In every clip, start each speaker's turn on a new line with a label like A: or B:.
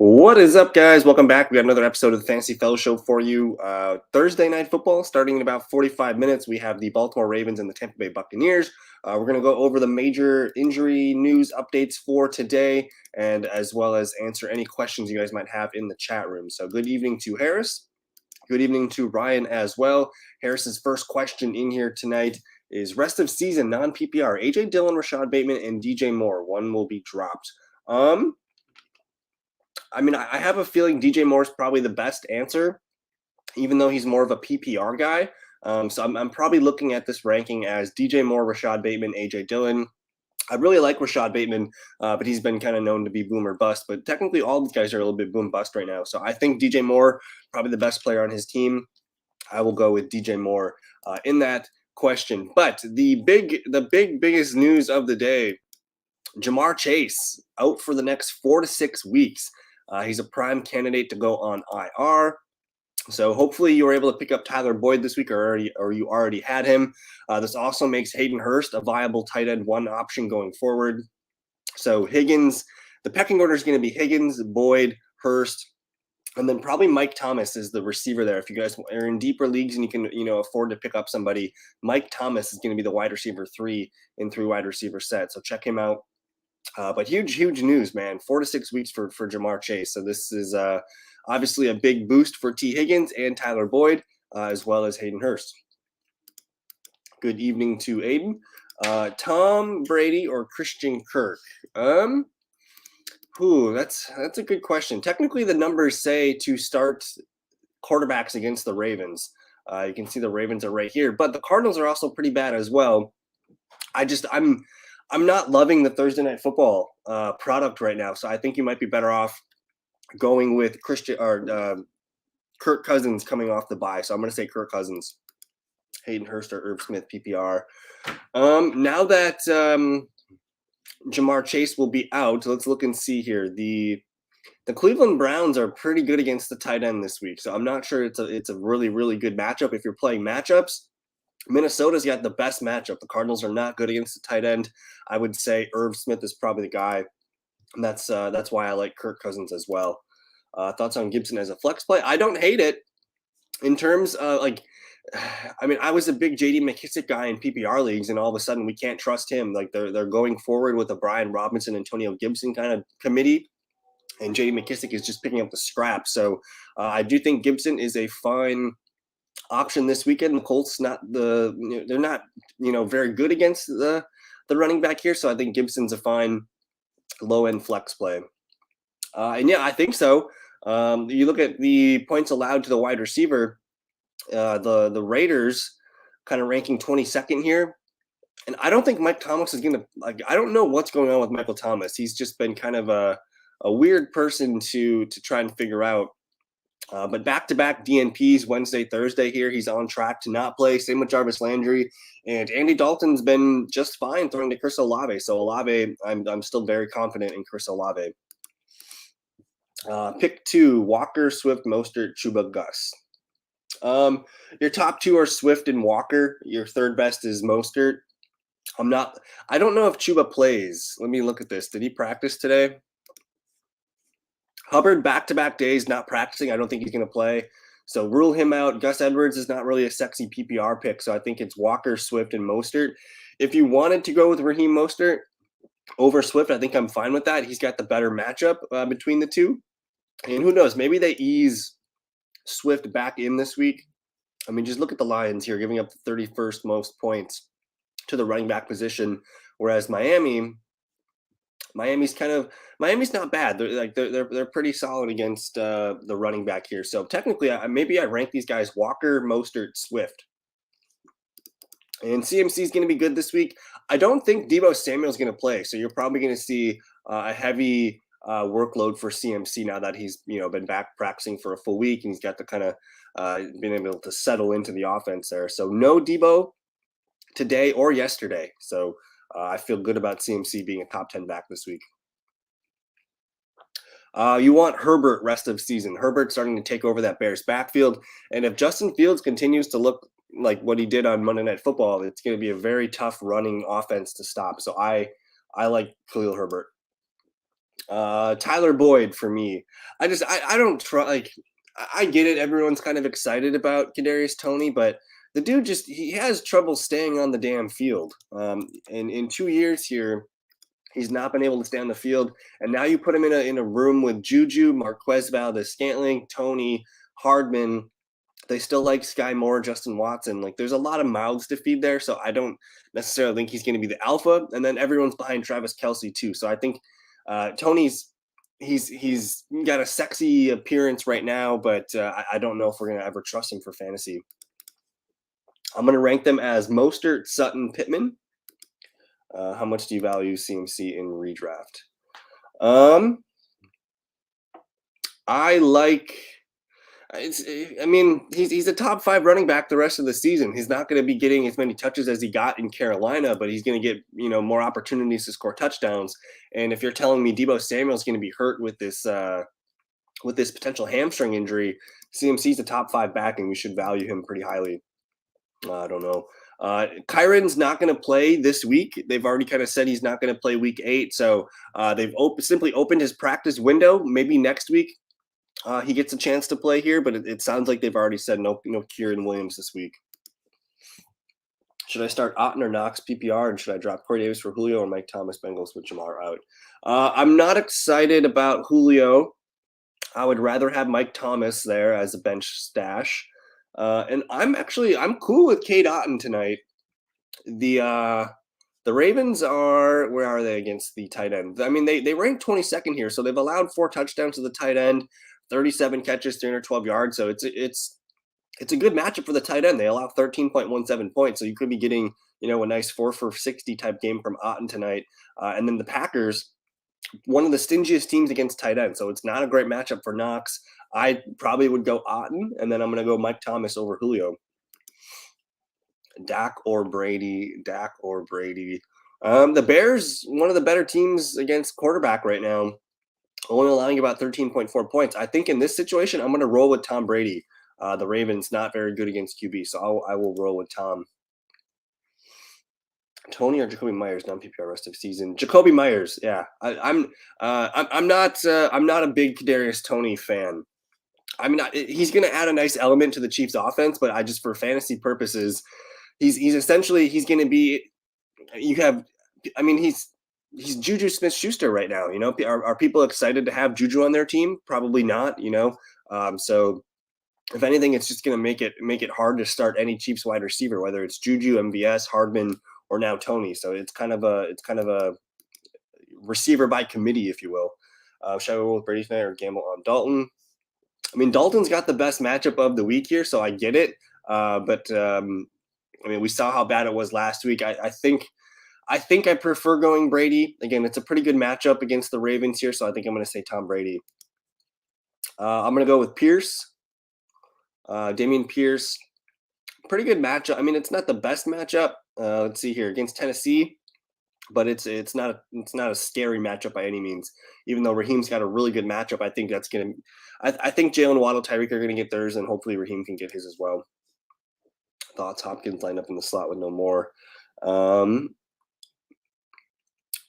A: What is up, guys? Welcome back. We got another episode of the Fantasy Fellow Show for you. Thursday night football starting in about 45 minutes. We have the Baltimore Ravens and the Tampa Bay Buccaneers. We're going to go over the major injury news updates for today, and as well as answer any questions you guys might have in the chat room. So, good evening to Harris. Good evening to Ryan as well. Harris's first question in here tonight is rest of season non-PPR. AJ Dillon, Rashad Bateman, and DJ Moore. One will be dropped. I have a feeling DJ Moore is probably the best answer, even though he's more of a PPR guy. So I'm probably looking at this ranking as DJ Moore, Rashad Bateman, AJ Dillon. I really like Rashad Bateman, but he's been kind of known to be boom or bust. But technically, all these guys are a little bit boom bust right now. So I think DJ Moore, probably the best player on his team. I will go with DJ Moore in that question. But the biggest news of the day: Jamar Chase out for the next 4 to 6 weeks. He's a prime candidate to go on IR. So hopefully you were able to pick up Tyler Boyd this week, or you already had him. This also makes Hayden Hurst a viable tight end one option going forward. So Higgins, the pecking order is going to be Higgins, Boyd, Hurst, and then probably Mike Thomas is the receiver there. If you guys are in deeper leagues and you can afford to pick up somebody, Mike Thomas is going to be the wide receiver 3 in 3 wide receiver set. So check him out. But huge news, man. 4 to 6 weeks for Jamar Chase. So this is obviously a big boost for T. Higgins and Tyler Boyd, as well as Hayden Hurst. Good evening to Aiden. Tom Brady or Christian Kirk? That's a good question. Technically, the numbers say to start quarterbacks against the Ravens. You can see the Ravens are right here, but the Cardinals are also pretty bad as well. I'm not loving the Thursday night football product right now, so I think you might be better off going with Kirk Cousins coming off the bye. So I'm going to say Kirk Cousins, Hayden Hurst, or Irv Smith PPR. Now that Jamar Chase will be out, let's look and see here. The Cleveland Browns are pretty good against the tight end this week, so I'm not sure it's a really good matchup. If you're playing matchups, Minnesota's got the best matchup. The Cardinals are not good against the tight end. I would say Irv Smith is probably the guy. And that's why I like Kirk Cousins as well. Thoughts on Gibson as a flex play? I don't hate it. In terms of I was a big J.D. McKissic guy in PPR leagues, and all of a sudden we can't trust him. Like they're going forward with a Brian Robinson, Antonio Gibson kind of committee, and J.D. McKissic is just picking up the scraps. So I do think Gibson is a fine option this weekend. The Colts they're not very good against the running back here, so I think Gibson's a fine low end flex play. And yeah, I think so. You look at the points allowed to the wide receiver. The Raiders kind of ranking 22nd here, and I don't think Mike Thomas is gonna I don't know what's going on with Michael Thomas. He's just been kind of a weird person to try and figure out. But back-to-back DNPs Wednesday, Thursday here. He's on track to not play. Same with Jarvis Landry. And Andy Dalton's been just fine throwing to Chris Olave. So Olave, I'm still very confident in Chris Olave. Pick 2, Walker, Swift, Mostert, Chuba, Gus. Your top 2 are Swift and Walker. Your third best is Mostert. I don't know if Chuba plays. Let me look at this. Did he practice today? Hubbard, back-to-back days, not practicing. I don't think he's going to play. So rule him out. Gus Edwards is not really a sexy PPR pick, so I think it's Walker, Swift, and Mostert. If you wanted to go with Raheem Mostert over Swift, I think I'm fine with that. He's got the better matchup between the two. And who knows, maybe they ease Swift back in this week. I mean, just look at the Lions here, giving up the 31st most points to the running back position, whereas Miami's not bad. They're pretty solid against the running back here. So technically, maybe I rank these guys Walker, Mostert, Swift. And CMC is going to be good this week. I don't think Deebo Samuel is going to play, so you're probably going to see a heavy workload for CMC now that he's been back practicing for a full week and he's got to kind of been able to settle into the offense there. So no Deebo today or yesterday. So I feel good about CMC being a top 10 back this week. You want Herbert rest of season. Herbert starting to take over that Bears backfield. And if Justin Fields continues to look like what he did on Monday Night Football, it's going to be a very tough running offense to stop. So I like Khalil Herbert. Tyler Boyd for me. I don't try like I get it. Everyone's kind of excited about Kadarius Toney, but the dude he has trouble staying on the damn field. And in 2 years here, he's not been able to stay on the field. And now you put him in a room with Juju, Marquez Valdez-Scantling, Toney, Hardman. They still like Sky Moore, Justin Watson. Like there's a lot of mouths to feed there, so I don't necessarily think he's going to be the alpha. And then everyone's behind Travis Kelce too. So I think Tony's he's got a sexy appearance right now, but I don't know if we're going to ever trust him for fantasy. I'm going to rank them as Mostert, Sutton, Pittman. How much do you value CMC in redraft? I like. I mean, he's a top 5 running back the rest of the season. He's not going to be getting as many touches as he got in Carolina, but he's going to get more opportunities to score touchdowns. And if you're telling me Deebo Samuel's going to be hurt with this potential hamstring injury, CMC's a top 5 back, and we should value him pretty highly. I don't know. Kyron's not going to play this week. They've already kind of said he's not going to play week 8, so they've simply opened his practice window. Maybe next week. He gets a chance to play here, but it sounds like they've already said no Kieran Williams this week. Should I start Otten or Knox PPR, and should I drop Corey Davis for Julio or Mike Thomas Bengals with Jamar out? I'm not excited about Julio. I would rather have Mike Thomas there as a bench stash. And I'm cool with Cade Otten tonight. The Ravens where are they against the tight end? I mean, they ranked 22nd here, so they've allowed 4 touchdowns to the tight end, 37 catches, 312 yards. So it's a good matchup for the tight end. They allow 13.17 points, so you could be getting a nice 4 for 60 type game from Otten tonight. And then the Packers, one of the stingiest teams against tight end, so it's not a great matchup for Knox. I probably would go Otten, and then I'm going to go Mike Thomas over Julio. Dak or Brady. The Bears, one of the better teams against quarterback right now, only allowing about 13.4 points. I think in this situation, I'm going to roll with Tom Brady. The Ravens not very good against QB, so I will roll with Tom. Tony or Jacoby Myers non-PPR rest of season? Jacoby Myers, yeah. I'm not a big Kadarius Toney fan. I mean, he's going to add a nice element to the Chiefs' offense, but for fantasy purposes, he's going to be. He's Juju Smith-Schuster right now. Are people excited to have Juju on their team? Probably not. So if anything, it's just going to make it hard to start any Chiefs wide receiver, whether it's Juju, MVS, Hardman, or now Toney. So it's kind of a receiver by committee, if you will. Should I go with Brady tonight or gamble on Dalton? I mean, Dalton's got the best matchup of the week here, so I get it. But we saw how bad it was last week. I think I prefer going Brady. Again, it's a pretty good matchup against the Ravens here, so I think I'm going to say Tom Brady. I'm going to go with Pierce. Damian Pierce. Pretty good matchup. I mean, it's not the best matchup. Let's see here against Tennessee, but it's not a scary matchup by any means. Even though Raheem's got a really good matchup, I think that's going to. I think Jalen Waddle, Tyreek are going to get theirs, and hopefully Raheem can get his as well. Thoughts Hopkins lined up in the slot with no more.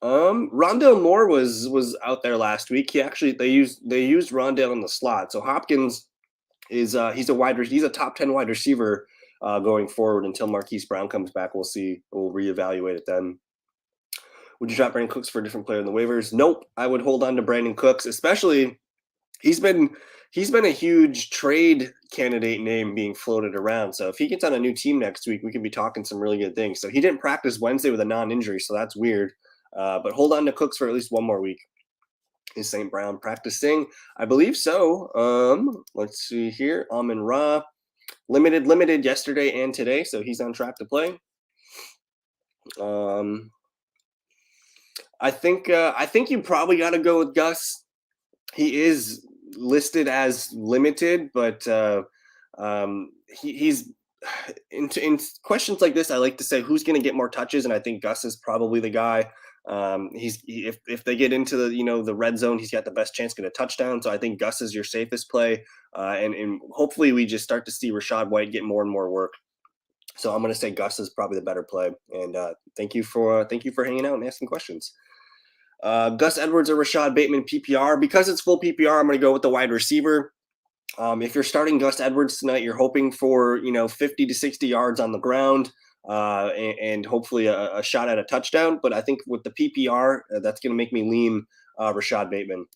A: Rondale Moore was out there last week. They used Rondale in the slot. So Hopkins is he's a top 10 wide receiver going forward until Marquise Brown comes back. We'll see. We'll reevaluate it then. Would you drop Brandon Cooks for a different player in the waivers? Nope. I would hold on to Brandon Cooks, especially he's been a huge trade candidate name being floated around. So if he gets on a new team next week, we could be talking some really good things. So he didn't practice Wednesday with a non-injury, so that's weird. But hold on to Cooks for at least one more week. Is St. Brown practicing? I believe so. Let's see here. Amon-Ra, limited yesterday and today, so he's on track to play. I think you probably got to go with Gus. He is listed as limited, but he's in questions like this. I like to say who's going to get more touches, and I think Gus is probably the guy. If they get into the red zone, he's got the best chance to get a touchdown. So I think Gus is your safest play, and hopefully we just start to see Rachaad White get more and more work. So I'm going to say Gus is probably the better play. And thank you for hanging out and asking questions. Gus Edwards or Rashad Bateman PPR. Because it's full PPR, I'm going to go with the wide receiver. If you're starting Gus Edwards tonight, you're hoping for 50 to 60 yards on the ground and hopefully a shot at a touchdown. But I think with the PPR, that's going to make me lean Rashad Bateman.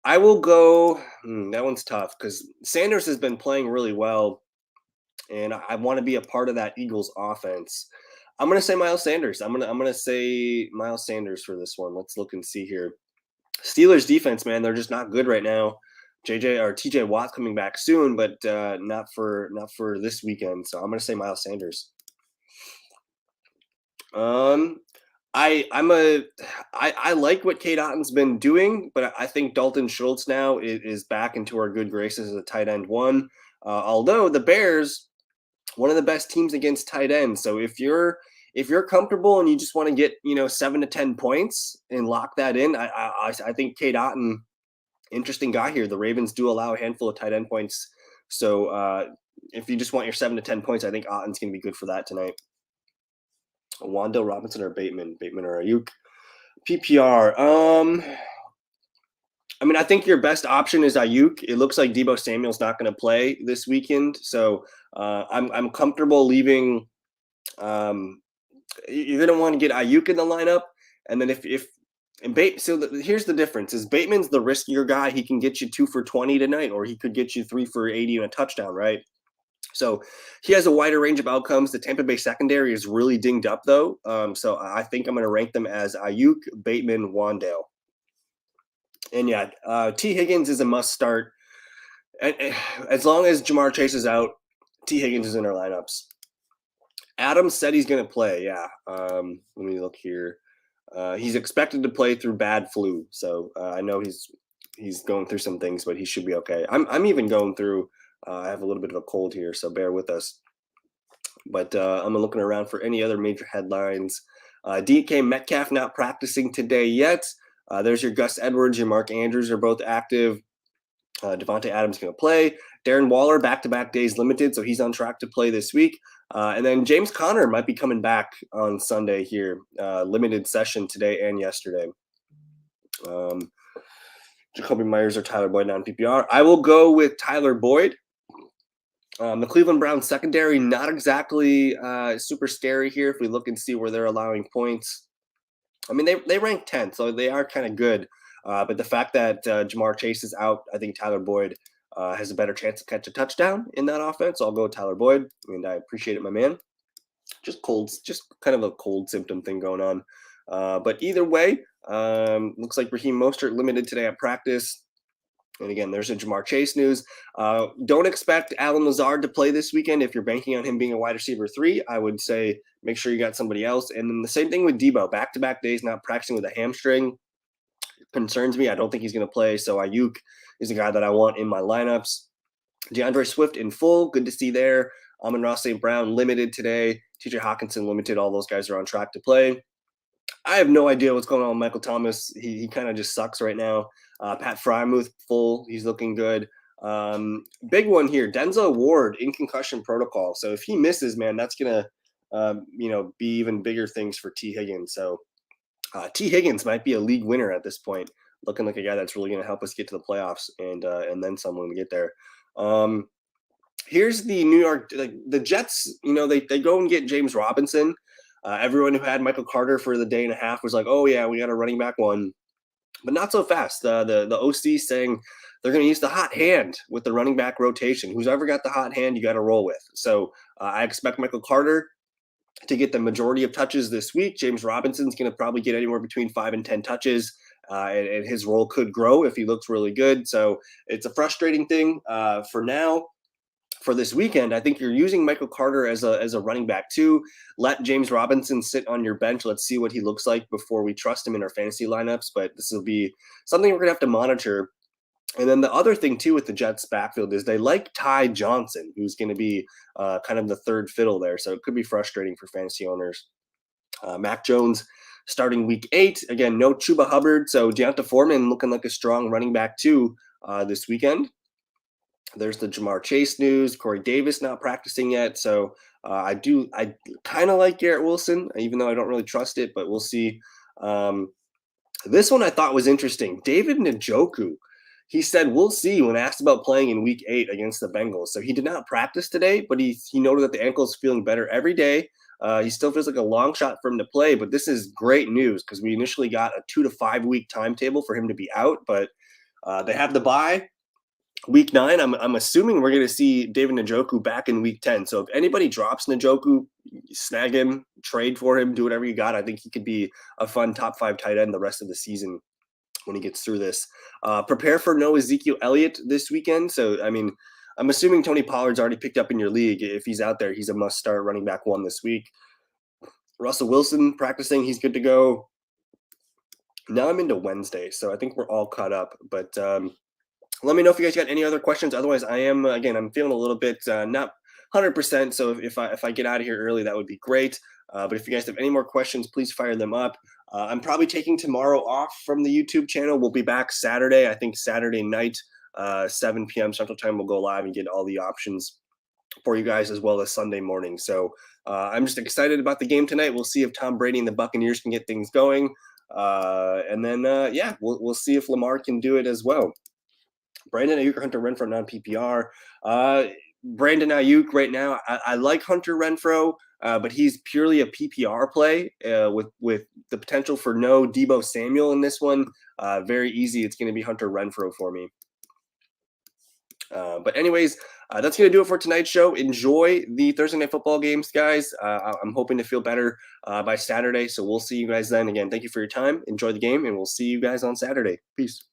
A: I will go. That one's tough because Sanders has been playing really well, and I want to be a part of that Eagles offense. I'm gonna say Miles Sanders. I'm gonna say Miles Sanders for this one. Let's look and see here. Steelers defense, man, they're just not good right now. TJ Watt coming back soon, but not for this weekend. So I'm gonna say Miles Sanders. I like what Cade Otton's been doing, but I think Dalton Schultz now is back into our good graces as a tight end one. Although the Bears, one of the best teams against tight ends. So if you're comfortable and you just want to get 7 to 10 points and lock that in, I think Cade Otton, interesting guy here. The Ravens do allow a handful of tight end points, so if you just want your 7 to 10 points, I think Otton's going to be good for that tonight. Wan'Dale Robinson or Bateman or Ayuk. PPR. I think your best option is Ayuk. It looks like Deebo Samuel's not going to play this weekend, so I'm comfortable leaving. You're going to want to get Ayuk in the lineup, and then here's the difference: is Bateman's the riskier guy. He can get you 2 for 20 tonight, or he could get you 3 for 80 and a touchdown, right? So he has a wider range of outcomes. The Tampa Bay secondary is really dinged up, though. So I think I'm going to rank them as Ayuk, Bateman, Wan'Dale. And yeah, T. Higgins is a must start. As long as Jamar Chase is out, T. Higgins is in our lineups. Adams said he's going to play. Yeah. Let me look here. He's expected to play through bad flu. So I know he's going through some things, but he should be okay. I'm even going through. I have a little bit of a cold here, so bear with us. But I'm looking around for any other major headlines. DK Metcalf not practicing today yet. There's your Gus Edwards, your Mark Andrews are both active. Devontae Adams going to play. Darren Waller, back-to-back days limited, so he's on track to play this week. And then James Conner might be coming back on Sunday here. Limited session today and yesterday. Jacoby Myers or Tyler Boyd on PPR. I will go with Tyler Boyd. The Cleveland Browns secondary, not exactly super scary here if we look and see where they're allowing points. They rank 10th, so they are kind of good. But the fact that Jamar Chase is out, I think Tyler Boyd has a better chance to catch a touchdown in that offense. So I'll go with Tyler Boyd, and I appreciate it, my man. Just kind of a cold symptom thing going on. But either way, looks like Raheem Mostert limited today at practice. And again, there's a Jamar Chase news. Don't expect Allen Lazard to play this weekend. If you're banking on him being a wide receiver 3, I would say make sure you got somebody else. And then the same thing with Deebo. Back-to-back days not practicing with a hamstring concerns me. I don't think he's going to play. So Ayuk is a guy that I want in my lineups. DeAndre Swift in full. Good to see there. Amon-Ra St. Brown limited today. TJ Hawkinson limited. All those guys are on track to play. I have no idea what's going on with Michael Thomas. He kind of just sucks right now. Pat Frymuth full. He's looking good. Big one here. Denzel Ward in concussion protocol. So if he misses, man, that's going to be even bigger things for T. Higgins. So T. Higgins might be a league winner at this point, looking like a guy that's really going to help us get to the playoffs and then someone to get there. Here's the New York, the Jets, they go and get James Robinson. Everyone who had Michael Carter for the day and a half was like, oh, yeah, we got a running back one. But not so fast. The OC saying they're going to use the hot hand with the running back rotation. Who's ever got the hot hand, you got to roll with. So I expect Michael Carter to get the majority of touches this week. James Robinson's going to probably get anywhere between 5 and 10 touches, and his role could grow if he looks really good. So it's a frustrating thing for now. For this weekend, I think you're using Michael Carter as a running back too. Let James Robinson sit on your bench. Let's see what he looks like before we trust him in our fantasy lineups. But this will be something we're going to have to monitor. And then the other thing too with the Jets backfield is they like Ty Johnson, who's going to be kind of the third fiddle there. So it could be frustrating for fantasy owners. Mac Jones starting week 8. Again, no Chuba Hubbard. So Deonta Foreman looking like a strong running back too this weekend. There's the Jamar Chase news. Corey Davis not practicing yet. So I kind of like Garrett Wilson, even though I don't really trust it, but we'll see. This one I thought was interesting. David Njoku, he said, we'll see when asked about playing in week 8 against the Bengals. So he did not practice today, but he noted that the ankle is feeling better every day. He still feels like a long shot for him to play, but this is great news because we initially got a 2 to 5 week timetable for him to be out, but they have the bye. Week 9, I'm assuming we're going to see David Njoku back in week 10. So if anybody drops Njoku, snag him, trade for him, do whatever you got. I think he could be a fun top 5 tight end the rest of the season when he gets through this. Prepare for no Ezekiel Elliott this weekend. So, I mean, I'm assuming Tony Pollard's already picked up in your league. If he's out there, he's a must-start running back 1 this week. Russell Wilson practicing. He's good to go. Now I'm into Wednesday, so I think we're all caught up. But let me know if you guys got any other questions. Otherwise, I'm feeling a little bit not 100%. So if I get out of here early, that would be great. But if you guys have any more questions, please fire them up. I'm probably taking tomorrow off from the YouTube channel. We'll be back Saturday. I think Saturday night, 7 p.m. Central Time, we'll go live and get all the options for you guys, as well as Sunday morning. So I'm just excited about the game tonight. We'll see if Tom Brady and the Buccaneers can get things going. And then, we'll see if Lamar can do it as well. Brandon Ayuk or Hunter Renfrow non-PPR. Brandon Ayuk right now, I like Hunter Renfrow, but he's purely a PPR play with the potential for no Deebo Samuel in this one. Very easy. It's going to be Hunter Renfrow for me. But anyways, that's going to do it for tonight's show. Enjoy the Thursday Night Football games, guys. I'm hoping to feel better by Saturday, so we'll see you guys then. Again, thank you for your time. Enjoy the game, and we'll see you guys on Saturday. Peace.